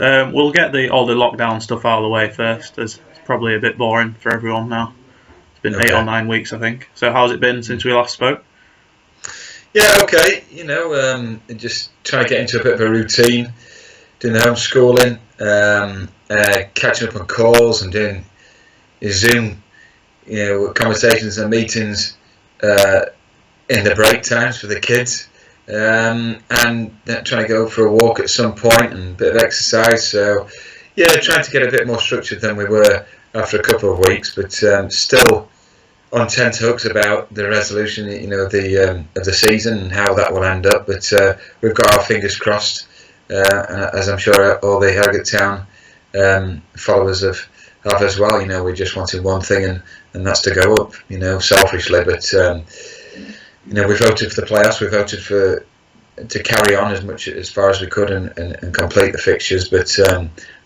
We'll get all the lockdown stuff out of the way first, as it's probably a bit boring for everyone now. It's been 8 or 9 weeks, I think. So how's it been since we last spoke? Yeah, okay. Just trying to get into a bit of a routine, doing the homeschooling, catching up on calls and doing Zoom, conversations and meetings in the break times for the kids, and trying to go for a walk at some point and a bit of exercise. So, yeah, trying to get a bit more structured than we were after a couple of weeks, but still on tenterhooks about the resolution, of the season and how that will end up. But we've got our fingers crossed, as I'm sure all the Harrogate Town followers have as well. We just wanted one thing, and that's to go up. Selfishly, but we voted for the playoffs. We voted to carry on as far as we could and complete the fixtures. But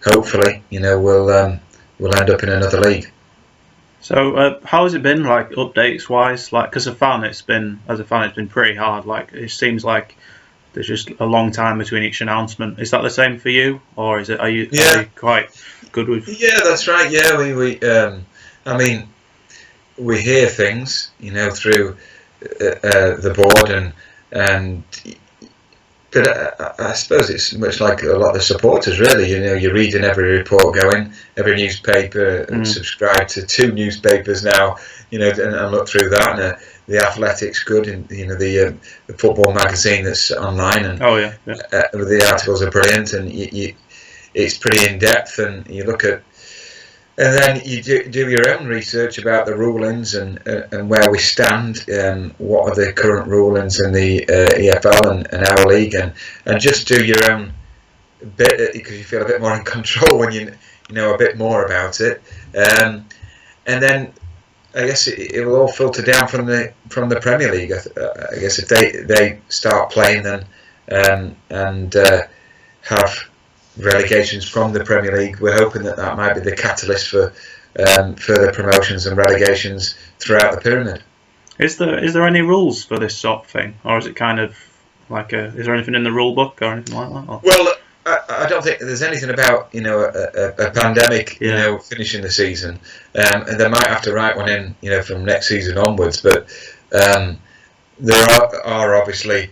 hopefully, we'll end up in another league. So how has it been, like, updates wise? Like, because as a fan, it's been pretty hard. Like, it seems like there's just a long time between each announcement. Is that the same for you, or are you quite good with? Yeah, that's right. Yeah, we hear things, through the board but I suppose it's much like a lot of the supporters, really. You're reading every report going, every newspaper, and subscribe to 2 newspapers now, and look through that. And the Athletic's good, and the football magazine that's online, and the articles are brilliant, and it's pretty in depth, and you look at. And then you do your own research about the rulings and where we stand, what are the current rulings in the EFL and our league, and just do your own bit, because you feel a bit more in control when you know a bit more about it. And then I guess it will all filter down from the Premier League. I guess if they start playing then and have relegations from the Premier League, we're hoping that might be the catalyst for further promotions and relegations throughout the pyramid. Is there any rules for this sort of thing, or is it kind of like is there anything in the rule book or anything like that? Or? Well, I don't think there's anything about a pandemic finishing the season, and they might have to write one in from next season onwards. But there are obviously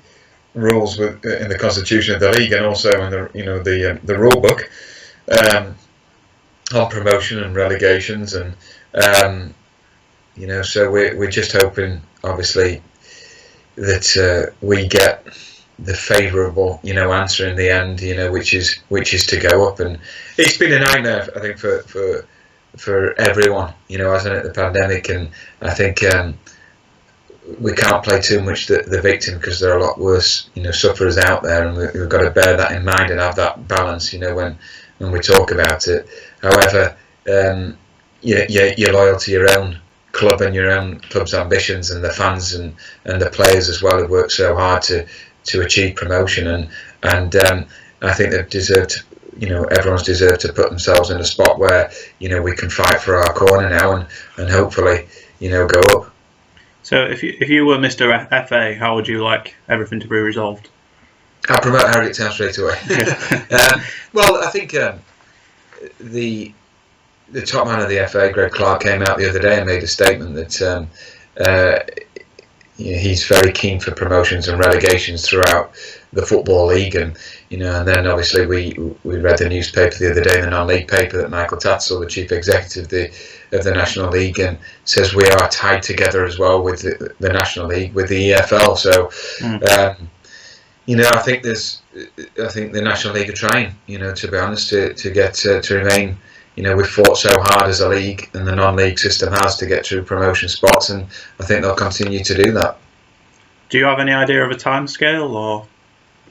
rules in the constitution of the league, and also in the rule book on promotion and relegations, and so we're just hoping, obviously, that we get the favourable answer in the end, which is to go up. And it's been a nightmare, I think, for everyone, hasn't it, the pandemic. And I think we can't play too much the victim, because there are a lot worse sufferers out there, and we've got to bear that in mind and have that balance when we talk about it. However, you're loyal to your own club and your own club's ambitions, and the fans and the players as well, who worked so hard to achieve promotion, and I think they've deserved, everyone's deserved to put themselves in a spot where we can fight for our corner now and hopefully go up. So if you were Mr. FA, how would you like everything to be resolved? I'll promote Harrogate Town straight away. Well, I think the top man of the FA, Greg Clark, came out the other day and made a statement that he's very keen for promotions and relegations throughout the Football League, and then obviously we read the newspaper the other day, the non-league paper, that Nicol, the chief executive of the National League, and says we are tied together as well with the National League, with the EFL. So I think the National League are trying, to be honest, to get to remain. We've fought so hard as a league, and the non-league system has, to get through promotion spots, and I think they'll continue to do that. Do you have any idea of a timescale or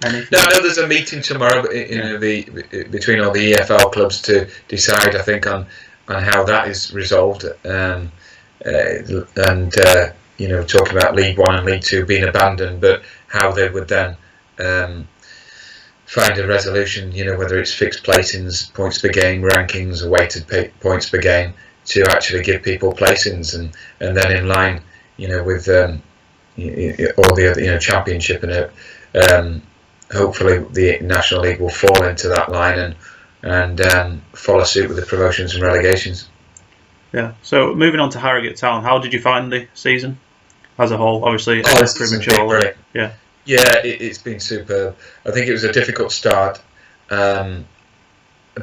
anything? No, I know there's a meeting tomorrow, between all the EFL clubs to decide, I think, on how that is resolved, and talking about League One and League Two being abandoned, but how they would then find a resolution, whether it's fixed placings, points per game, rankings, or weighted points per game, to actually give people placings, and then in line, with all the other, championship and it. Hopefully the National League will fall into that line, and follow suit with the promotions and relegations. Yeah. So moving on to Harrogate Town, how did you find the season as a whole? Obviously, prematurely. Yeah. Yeah, it's been superb. I think it was a difficult start. The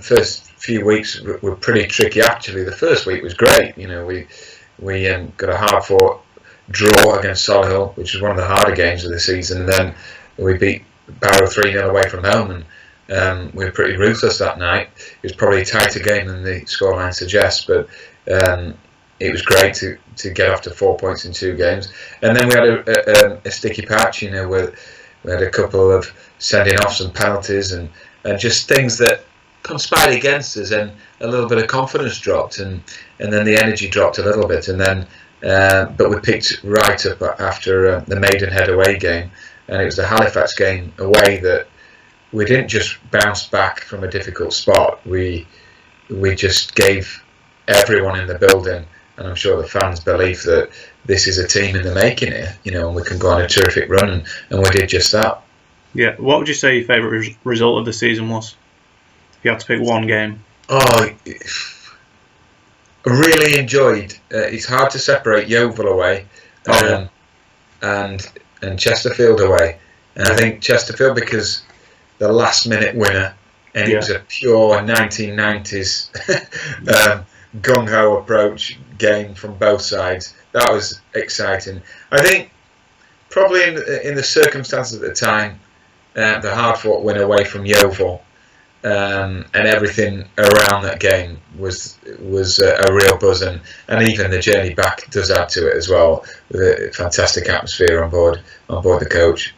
first few weeks were pretty tricky. Actually, the first week was great. You know, we got a hard-fought draw against Solihull, which was one of the harder games of the season. And then we beat Barrow 3-0 away from home, and we were pretty ruthless that night. It was probably a tighter game than the scoreline suggests, but it was great to get off to 4 points in 2 games. And then we had a sticky patch, you know, where we had a couple of sending off some penalties and just things that conspired against us, and a little bit of confidence dropped, and then the energy dropped a little bit, and then but we picked right up after the Maidenhead away game, and it was the Halifax game away that we didn't just bounce back from a difficult spot. We just gave everyone in the building, and I'm sure the fans, believe that this is a team in the making here, you know, and we can go on a terrific run, and we did just that. Yeah. What would you say your favourite result of the season was? If you had to pick one game. Oh, I really enjoyed. It's hard to separate Yeovil away and Chesterfield away, and I think Chesterfield because the last minute winner, and it was a pure 1990s gung ho approach game from both sides. That was exciting. I think probably in the circumstances at the time, the hard fought win away from Yeovil. And everything around that game was a real buzz, and even the journey back does add to it as well, with a fantastic atmosphere on board the coach.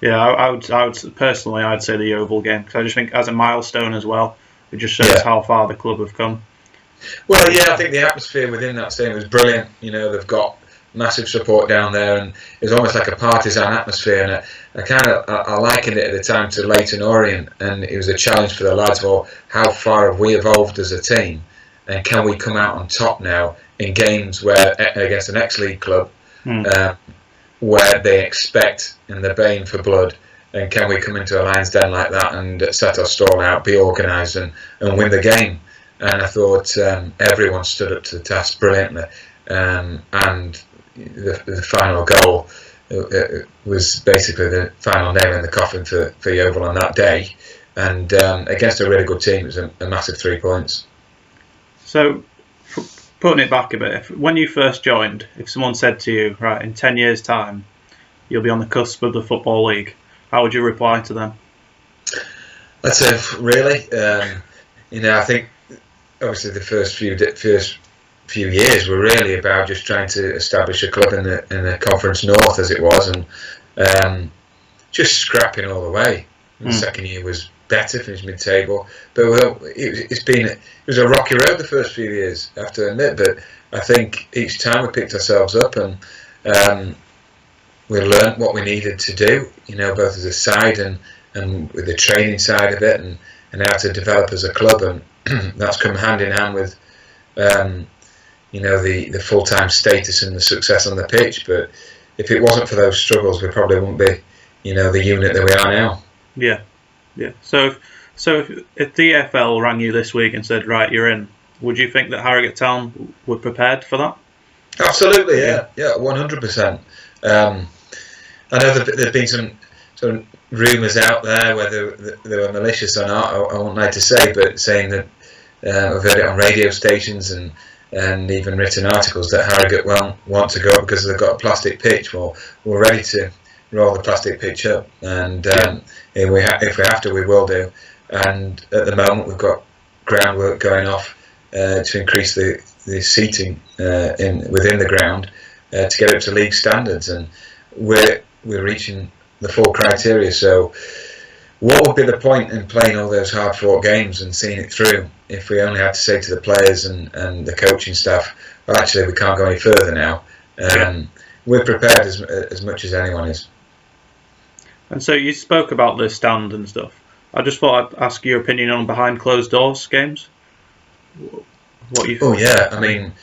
Yeah, I would personally, I'd say the Yeovil game, because I just think as a milestone as well, it just shows how far the club have come. Well, yeah, I think the atmosphere within that stadium was brilliant. You know, they've got massive support down there, and it's almost like a partisan atmosphere, and I likened it at the time to Leyton Orient, and it was a challenge for the lads. Well, how far have we evolved as a team, and can we come out on top now in games where against an ex-league club where they expect and they're baying for blood, and can we come into a Lions Den like that and set our stall out, be organised, and win the game? And I thought everyone stood up to the task brilliantly, and the final goal was basically the final nail in the coffin for Yeovil on that day, and against a really good team, it was a massive 3 points. So, putting it back a bit, when you first joined, if someone said to you, right, in 10 years' time, you'll be on the cusp of the Football League, how would you reply to them? I'd say, really? I think, obviously, the first few years were really about just trying to establish a club in the Conference North, as it was, and just scrapping all the way. The second year was better, finished mid-table, but it was a rocky road the first few years, I have to admit. But I think each time we picked ourselves up, and we learnt what we needed to do, both as a side and with the training side of it, and how to develop as a club, and that's come hand in hand with the full-time status and the success on the pitch. But if it wasn't for those struggles, we probably wouldn't be, the unit that we are now. Yeah. So if the EFL rang you this week and said, right, you're in, would you think that Harrogate Town were prepared for that? Absolutely, yeah, 100%. I know there've been some rumours out there, whether they were malicious or not, I won't like to say, but saying that I've heard it on radio stations and even written articles that Harrogate want to go because they've got a plastic pitch. Well, we're ready to roll the plastic pitch up, and if we have to, we will do. And at the moment, we've got groundwork going off to increase the seating within the ground to get up to league standards, and we're reaching the full criteria. So what would be the point in playing all those hard-fought games and seeing it through if we only had to say to the players and the coaching staff, well, actually, we can't go any further now? We're prepared as much as anyone is. And so you spoke about the stand and stuff. I just thought I'd ask your opinion on behind closed doors games. What you? Oh yeah, I mean,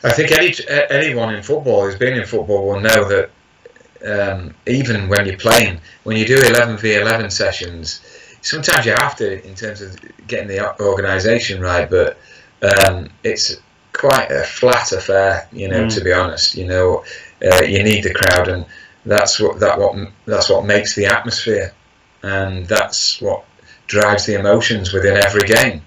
I think anyone in football who's been in football will know that even when you're playing, when you do 11v11 sessions, sometimes you have to in terms of getting the organisation right, but it's quite a flat affair, to be honest. You need the crowd, and that's what makes the atmosphere, and that's what drives the emotions within every game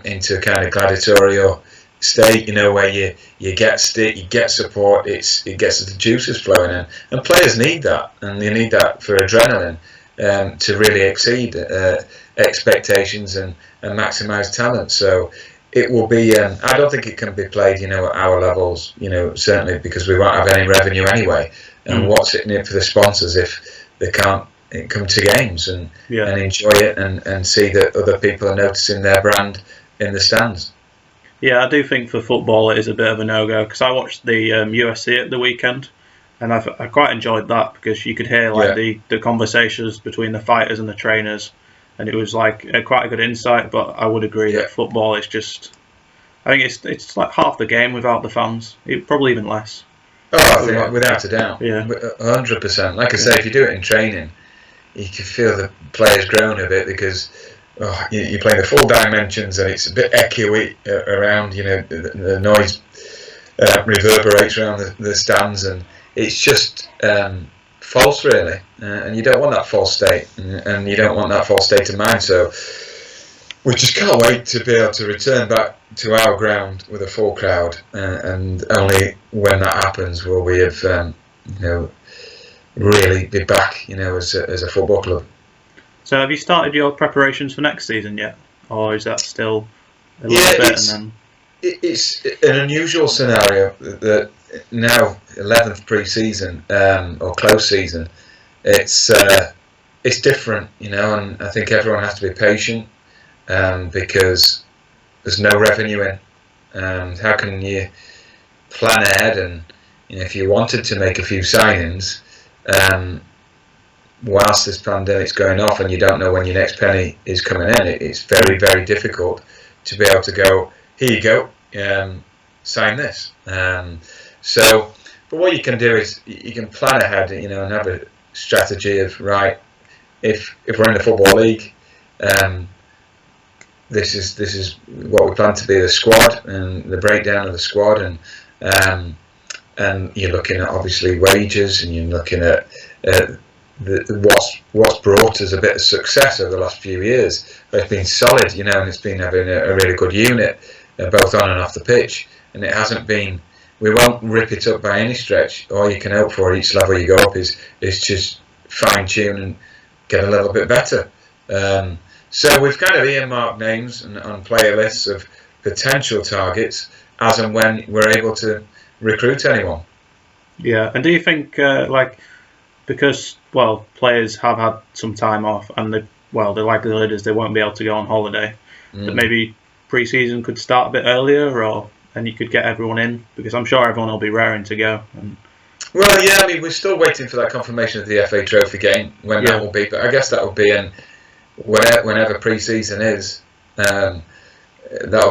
into kind of gladiatorial state, where you get stick, you get support, it gets the juices flowing in, and players need that, and they need that for adrenaline to really exceed expectations and maximise talent. So it will be. I don't think it can be played, at our levels, certainly because we won't have any revenue anyway. And what's it in it for the sponsors if they can't come to games and enjoy it and see that other people are noticing their brand in the stands? Yeah, I do think for football it is a bit of a no-go, because I watched the UFC at the weekend, and I quite enjoyed that because you could hear the conversations between the fighters and the trainers, and it was like quite a good insight. But I would agree that football is just, I think it's like half the game without the fans, probably even less. Oh, I think without a doubt, 100%. Like I say, if you do it in training, you can feel the players growing a bit because you're playing the full dimensions and it's a bit echoey around. The noise reverberates around the stands, and it's just false, really. And you don't want that false state, and you don't want that false state of mind. So we just can't wait to be able to return back to our ground with a full crowd, and only when that happens will we have, really be back, as a football club. So have you started your preparations for next season yet, or is that still a little bit? It's an unusual scenario that now 11th pre-season or close season. It's different, and I think everyone has to be patient because there's no revenue in. How can you plan ahead? And if you wanted to make a few signings, whilst this pandemic's going off and you don't know when your next penny is coming in, it's very, very difficult to be able to go, here you go, sign this. But what you can do is you can plan ahead, and have a strategy of, right, if we're in the Football League, this is what we plan to be the squad and the breakdown of the squad, and you're looking at obviously wages, and you're looking at what's brought us a bit of success over the last few years. But it's been solid, and it's been having a really good unit, both on and off the pitch. And it hasn't been. We won't rip it up by any stretch. All you can hope for each level you go up is just fine tune and get a little bit better. So we've kind of earmarked names on player lists of potential targets as and when we're able to recruit anyone. Yeah, and do you think because players have had some time off, and the likelihood is they won't be able to go on holiday, that maybe pre-season could start a bit earlier, and you could get everyone in, because I'm sure everyone will be raring to go. Well, yeah, I mean, we're still waiting for that confirmation of the FA Trophy game, when that will be, but I guess that will be in whenever pre-season is. That'll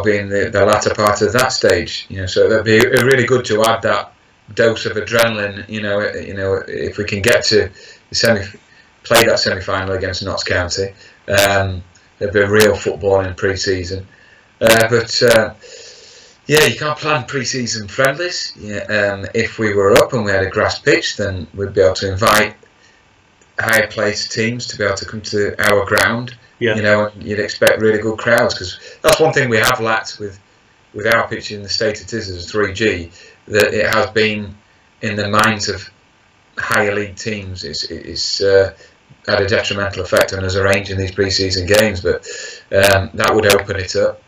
be in the latter part of that stage, so that'd be really good to add that dose of adrenaline, if we can get to play that semi-final against Notts County, there'd be a real football in pre-season. But you can't plan pre-season friendlies. If we were up and we had a grass pitch, then we'd be able to invite higher placed teams to be able to come to our ground. And you'd expect really good crowds, because that's one thing we have lacked with our pitch in the state it is as 3G, that it has been in the minds of higher league teams. It's had a detrimental effect on us arranging these pre-season games, but that would open it up.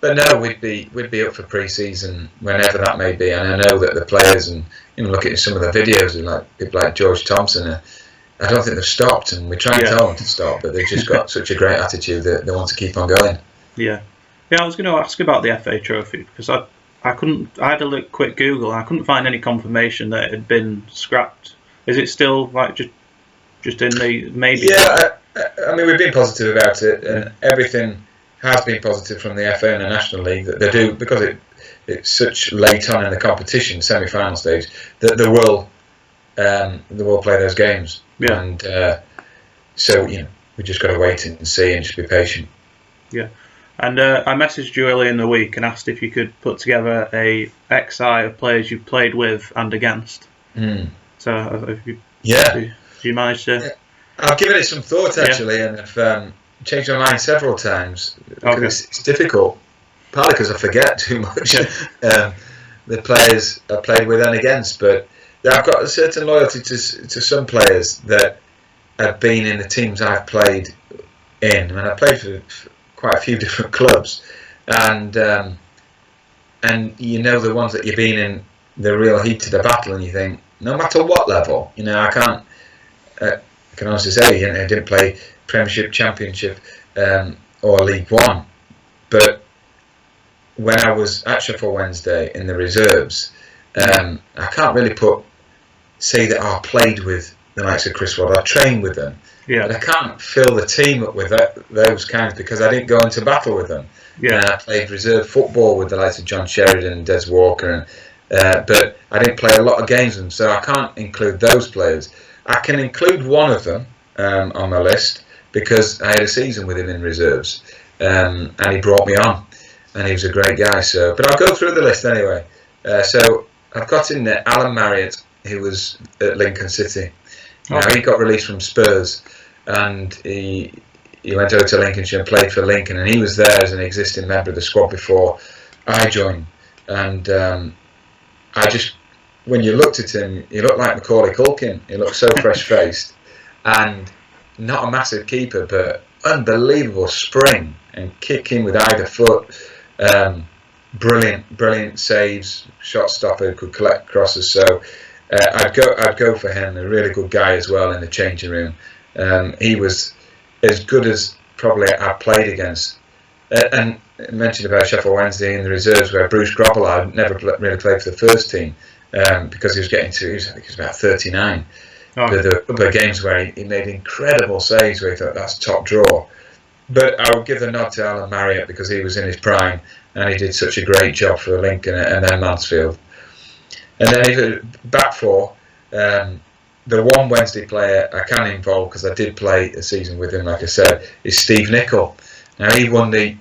But no, we'd be up for pre-season whenever that may be, and I know that the players, and look at some of the videos of people like George Thompson, I don't think they've stopped, and we try and tell them to stop, but they've just got such a great attitude that they want to keep on going. Yeah, I was going to ask about the FA Trophy, because I had a quick Google and I couldn't find any confirmation that it had been scrapped. Is it still just in the maybe? Yeah, I mean, we've been positive about it, and everything has been positive from the FA and the National League that they do, because it's such late on in the competition, semi-final stage, that they will play those games. And so we just got to wait and see and just be patient. Yeah. And I messaged you earlier in the week and asked if you could put together a XI of players you've played with and against. So, if you, do you manage to? Yeah. I've given it some thought actually, and I've changed my mind several times because it's difficult. Partly because I forget too much the players I played with and against, but I've got a certain loyalty to some players that have been in the teams I've played in. I mean, I played for quite a few different clubs, and you know the ones that you've been in the real heat of the battle, and you think no matter what level, you know, I can honestly say, you know, I didn't play Premiership, Championship, or League One, but when I was at Sheffield Wednesday in the reserves, I can't really say that I played with the likes of Chris Waddle. I trained with them, but I can't fill the team up with those kinds because I didn't go into battle with them. I played reserve football with the likes of John Sheridan and Des Walker, but I didn't play a lot of games with them, so I can't include those players. I can include one of them on my list because I had a season with him in reserves, and he brought me on, and he was a great guy. So, but I'll go through the list anyway. So I've got in there Alan Marriott, who was at Lincoln City. Now he got released from Spurs, and he went over to Lincolnshire and played for Lincoln, and he was there as an existing member of the squad before I joined. And when you looked at him, he looked like Macaulay Culkin. He looked so fresh-faced, and not a massive keeper, but unbelievable spring and kicking with either foot. Brilliant saves, shot stopper, could collect crosses. So I'd go for him. A really good guy as well in the changing room. He was as good as probably I played against. And I mentioned about Sheffield Wednesday in the reserves, where Bruce Grobbelaar never really played for the first team. Because he was getting to, I think he was about 39. But there were a couple of games where he made incredible saves where he thought that's top draw. But I would give the nod to Alan Marriott because he was in his prime and he did such a great job for Lincoln and then Mansfield. And then back four, the one Wednesday player I can involve because I did play a season with him, like I said, is Steve Nicol. Now he won the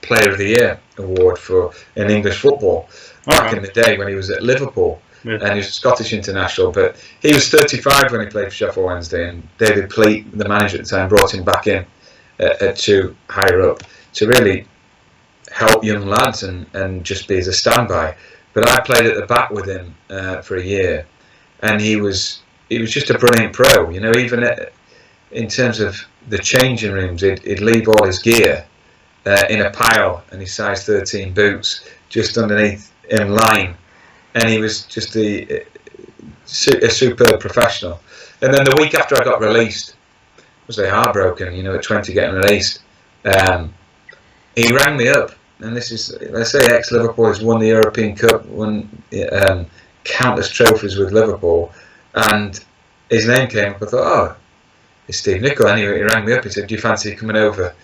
Player of the Year award in English football. Back in the day when he was at Liverpool, and he was a Scottish international, but he was 35 when he played for Sheffield Wednesday, and David Pleat, the manager at the time, brought him back in to higher up to really help young lads and just be as a standby. But I played at the back with him for a year, and he was just a brilliant pro. You know, even in terms of the changing rooms, he'd leave all his gear in a pile and his size 13 boots just underneath in line, and he was just a superb professional. And then the week after I got released, I was very heartbroken, you know, at 20 getting released. He rang me up, and this is, let's say, ex-Liverpool, has won the European Cup, won countless trophies with Liverpool, and his name came up. I thought, oh, it's Steve Nicol. Anyway, he rang me up. He said, do you fancy coming over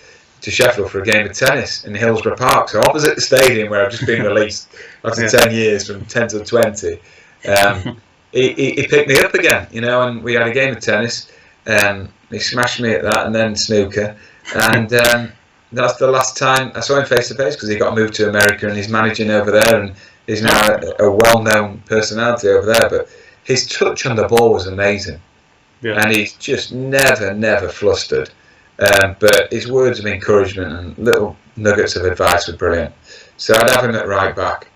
to Sheffield for a game of tennis in Hillsborough Park, so opposite the stadium where I've just been released after 10 years, from 10 to 20. He picked me up again, you know, and we had a game of tennis. He smashed me at that, and then snooker, and that's the last time I saw him face to face because he got moved to America and he's managing over there, and he's now a well-known personality over there. But his touch on the ball was amazing, and he's just never flustered. But his words of encouragement and little nuggets of advice were brilliant. So I'd have him at right back.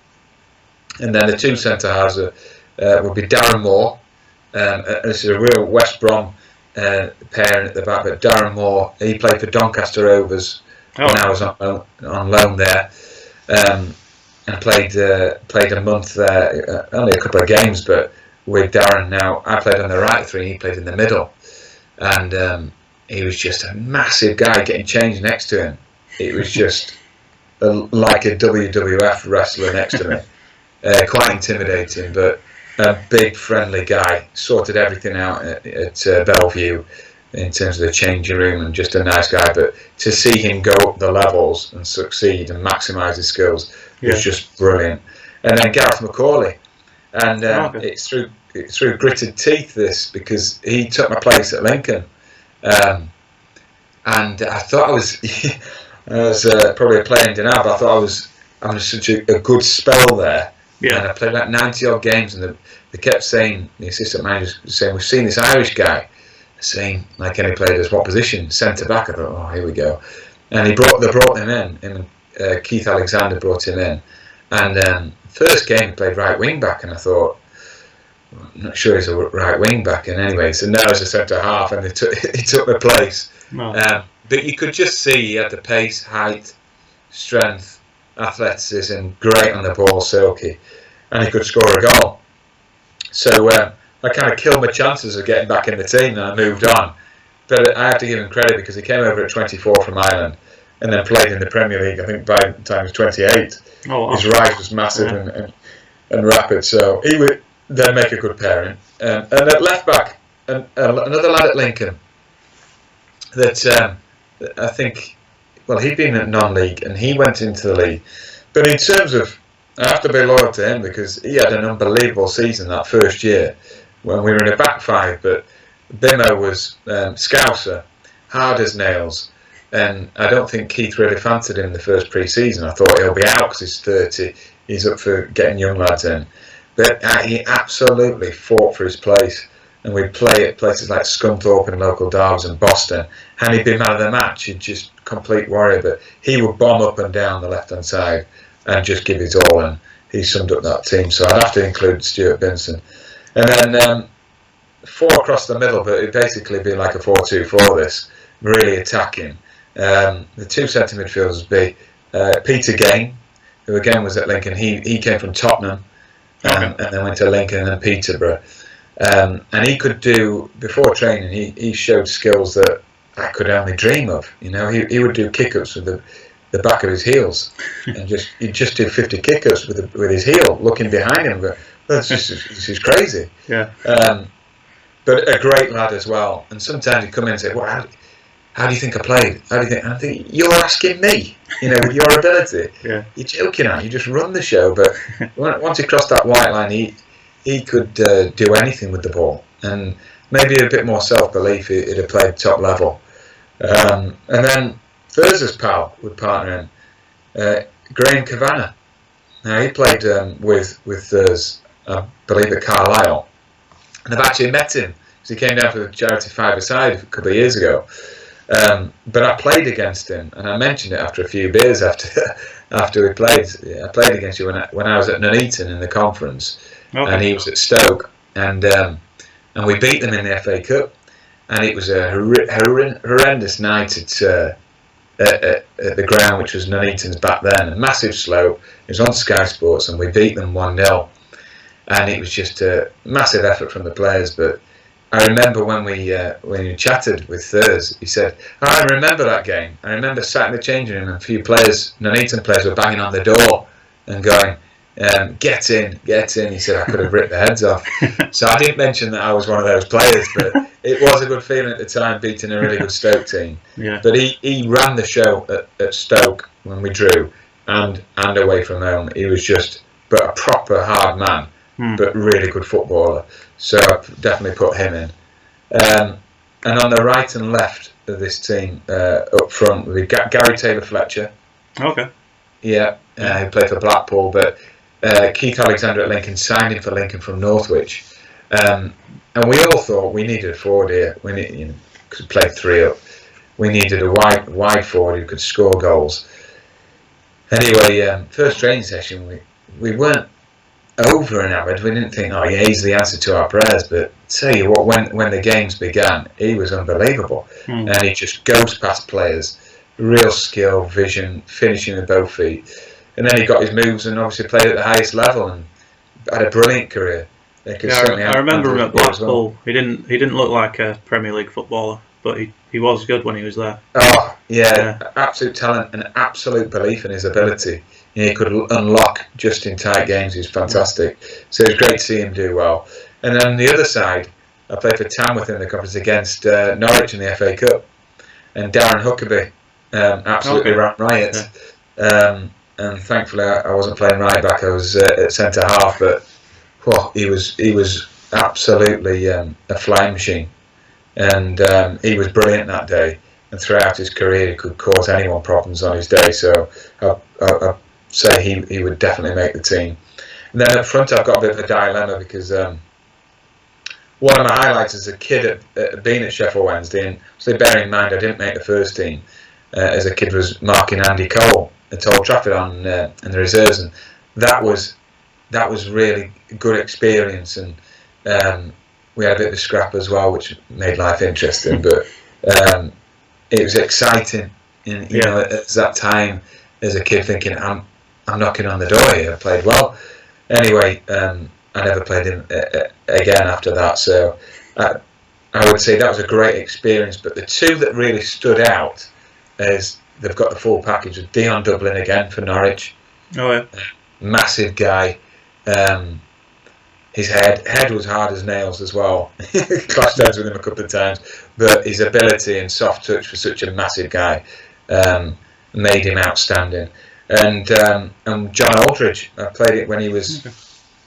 And then the two centre halves would be Darren Moore. This is a real West Brom pair at the back, but Darren Moore, he played for Doncaster Rovers when I was on loan there. And played a month there, only a couple of games, but with Darren. Now, I played on the right three, he played in the middle. And he was just a massive guy getting changed next to him. It was just like a WWF wrestler next to me. Quite intimidating, but a big friendly guy. Sorted everything out at Bellevue in terms of the changing room, and just a nice guy. But to see him go up the levels and succeed and maximise his skills was just brilliant. And then Gareth Macaulay, and it's through gritted teeth, this, because he took my place at Lincoln. And I thought I was, I was probably a player in denial, but I thought I was having such a good spell there. Yeah. And I played like 90 odd games, and they kept saying, the assistant manager was saying, we've seen this Irish guy, saying, like any played as what position? Centre back. I thought, oh, here we go. And they brought him in. Keith Alexander brought him in. And first game he played right wing back, and I thought, I'm not sure he's a right wing back. And anyway, so now he's a centre half, and he took the place. No. But you could just see he had the pace, height, strength, athleticism, great on the ball, silky, and he could score a goal. So I kind of killed my chances of getting back in the team, and I moved on. But I have to give him credit because he came over at 24 from Ireland and then played in the Premier League. I think by the time he was 28. Oh, wow. His rise was massive and rapid, so he would then make a good pairing. And at left back, another lad at Lincoln that I think, well, he'd been at non-league and he went into the league. But in terms of, I have to be loyal to him because he had an unbelievable season that first year when we were in a back five. But Bimo was Scouser, hard as nails. And I don't think Keith really fancied him in the first pre-season. I thought he'll be out because he's 30. He's up for getting young lads in. But he absolutely fought for his place. And we'd play at places like Scunthorpe and local derbys and Boston. And he'd be man of the match. He'd just complete warrior. But he would bomb up and down the left-hand side and just give his all. And he summed up that team. So I'd have to include Stuart Binson. And then 4 across the middle, but it'd basically be like a 4-2-4 this. Really attacking. The 2 centre midfielders would be Peter Gain, who again was at Lincoln. He came from Tottenham and then went to Lincoln and Peterborough. And he could do, before training, he showed skills that I could only dream of. You know, he would do kick-ups with the back of his heels, and he'd just do 50 kick-ups with his heel, looking behind him. But this is crazy. Yeah. But a great lad as well. And sometimes he'd come in and say, "Well, how do you think I played? How do you think?" And I think, you're asking me, you know, with your ability. Yeah. You're joking at. You just run the show. But once he crossed that white line, he could do anything with the ball. And maybe a bit more self-belief, he'd have played top level. And then Thurs's pal would partner in, Graham Kavanagh. Now, he played with Thurs, I believe, at Carlisle. And I've actually met him because he came down for the charity five-a-side a couple of years ago. But I played against him, and I mentioned it after a few beers after we played. I played against you when I was at Nuneaton in the conference, and he was at Stoke, and we beat them in the FA Cup, and it was a horrendous night at the ground, which was Nuneaton's back then, a massive slope. It was on Sky Sports, and we beat them 1-0, and it was just a massive effort from the players, but. I remember when we chatted with Thurs, he said, I remember that game. I remember sat in the changing room and a few players, Nuneaton players, were banging on the door and going, get in. He said, I could have ripped their heads off. So I didn't mention that I was one of those players, but it was a good feeling at the time, beating a really good Stoke team. Yeah. But he ran the show at Stoke when we drew and away from home. He was just a proper hard man. But really good footballer, so I've definitely put him in. And on the right and left of this team, up front, we've got Gary Taylor-Fletcher. Okay. Yeah, who played for Blackpool, but Keith Alexander at Lincoln signed him for Lincoln from Northwich. And we all thought we needed a forward here. We could play 3 up. We needed a wide forward who could score goals. Anyway, first training session, we weren't over enamoured. We didn't think, he's the answer to our prayers. But tell you what, when the games began, he was unbelievable, and he just goes past players, real skill, vision, finishing with both feet, and then he got his moves and obviously played at the highest level and had a brilliant career. I remember him at Blackpool. Well. He didn't look like a Premier League footballer, but he was good when he was there. Oh yeah. Absolute talent and absolute belief in his ability. He could unlock just in tight games. He was fantastic. So it was great to see him do well. And then on the other side, I played for Tamworth in the conference against Norwich in the FA Cup, and Darren Huckabee absolutely ran riot. Yeah. And thankfully I wasn't playing right back. I was at centre half, but he was absolutely a flying machine. and he was brilliant that day. And throughout his career, he could cause anyone problems on his day. So I'll say he would definitely make the team. And then up front, I've got a bit of a dilemma because one of my highlights as a kid at being at Sheffield Wednesday, and so bearing in mind I didn't make the first team as a kid, was marking Andy Cole at Old Trafford in the reserves, and that was really a good experience. And we had a bit of a scrap as well, which made life interesting. But it was exciting, and you know, at that time as a kid, thinking I'm knocking on the door here. I played well. Anyway, I never played him again after that. So I would say that was a great experience. But the two that really stood out as they've got the full package was Dion Dublin again for Norwich. Oh yeah, massive guy. His head was hard as nails as well. Clashed heads with him a couple of times, but his ability and soft touch for such a massive guy made him outstanding. And John Aldridge, I played it when he was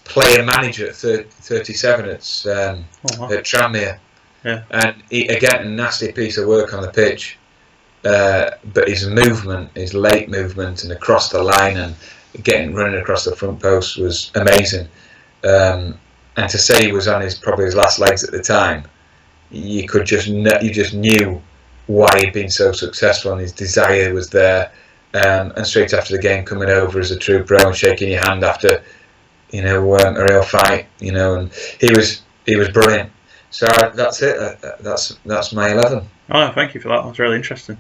player manager at 37 at Tranmere. Yeah. And he, again, a nasty piece of work on the pitch, but his movement, his late movement and across the line and running across the front post was amazing. And to say he was on probably his last legs at the time, you just knew why he'd been so successful, and his desire was there. And straight after the game, coming over as a true pro and shaking your hand after, you know, a real fight, you know, and he was brilliant. So that's it. That's my 11. Oh, thank you for that. That's really interesting.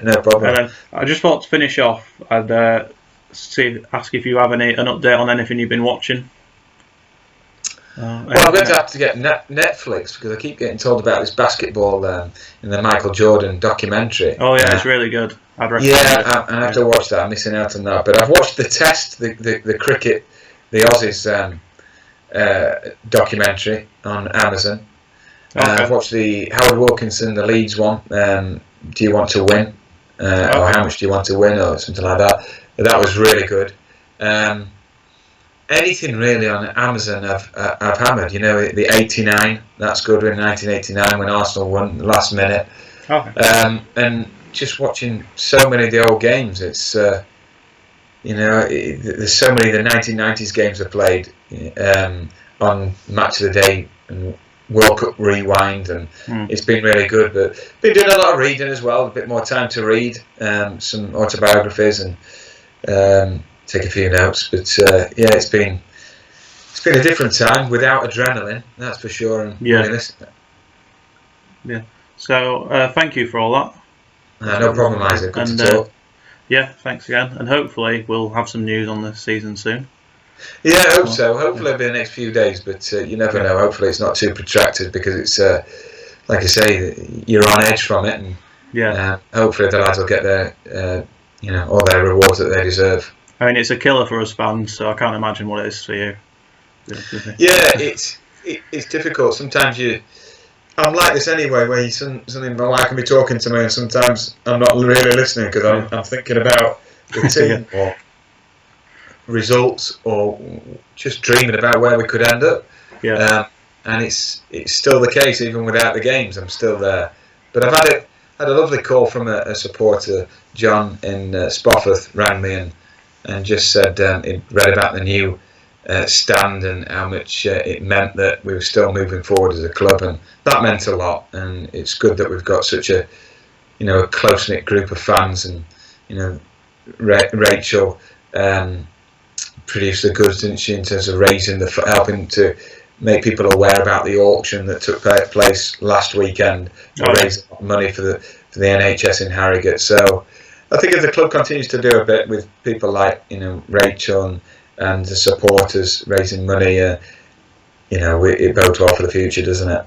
No problem. And then I just thought to finish off, I'd ask if you have an update on anything you've been watching. Well, I'm going to have to get Netflix, because I keep getting told about this basketball in the Michael Jordan documentary. Oh yeah, it's really good. I'd recommend it. I have to watch that. I'm missing out on that. But I've watched the Test, the cricket, the Aussies documentary on Amazon. Okay. I've watched the Howard Wilkinson, the Leeds one. Do you want to win? Or how much do you want to win? Or something like that. That was really good. Anything really on Amazon I've hammered. You know, the 89, that's good, in 1989 when Arsenal won last minute. Okay. And just watching so many of the old games, it's you know, there's so many of the 1990s games I played on Match of the Day and World Cup Rewind, and it's been really good. But been doing a lot of reading as well, a bit more time to read some autobiographies and take a few notes. But yeah, it's been a different time without adrenaline, that's for sure. And really listening. Yeah. So thank you for all that. No problem, Isaac. Good to talk. Yeah, thanks again, and hopefully we'll have some news on the season soon. Yeah, I hope so. Hopefully it'll be the next few days, but you never know. Hopefully it's not too protracted, because it's like I say, you're on edge from it, and hopefully the lads will get their you know, all their rewards that they deserve. I mean, it's a killer for us fans, so I can't imagine what it is for you. Yeah, it's difficult. Sometimes I'm like this anyway, where something my wife can be talking to me, and sometimes I'm not really listening because I'm thinking about the team or results, or just dreaming about where we could end up. Yeah. And it's still the case even without the games. I'm still there. But I've had a lovely call from a supporter, John in Spofford, rang me and just said he'd read about the new stand and how much it meant that we were still moving forward as a club, and that meant a lot. And it's good that we've got such a close knit group of fans, and you know, Rachel produced the goods, didn't she, in terms of helping to make people aware about the auction that took place last weekend, raising money for the NHS in Harrogate. So I think if the club continues to do a bit with people like Rachel and the supporters raising money, it bodes well for the future, doesn't it?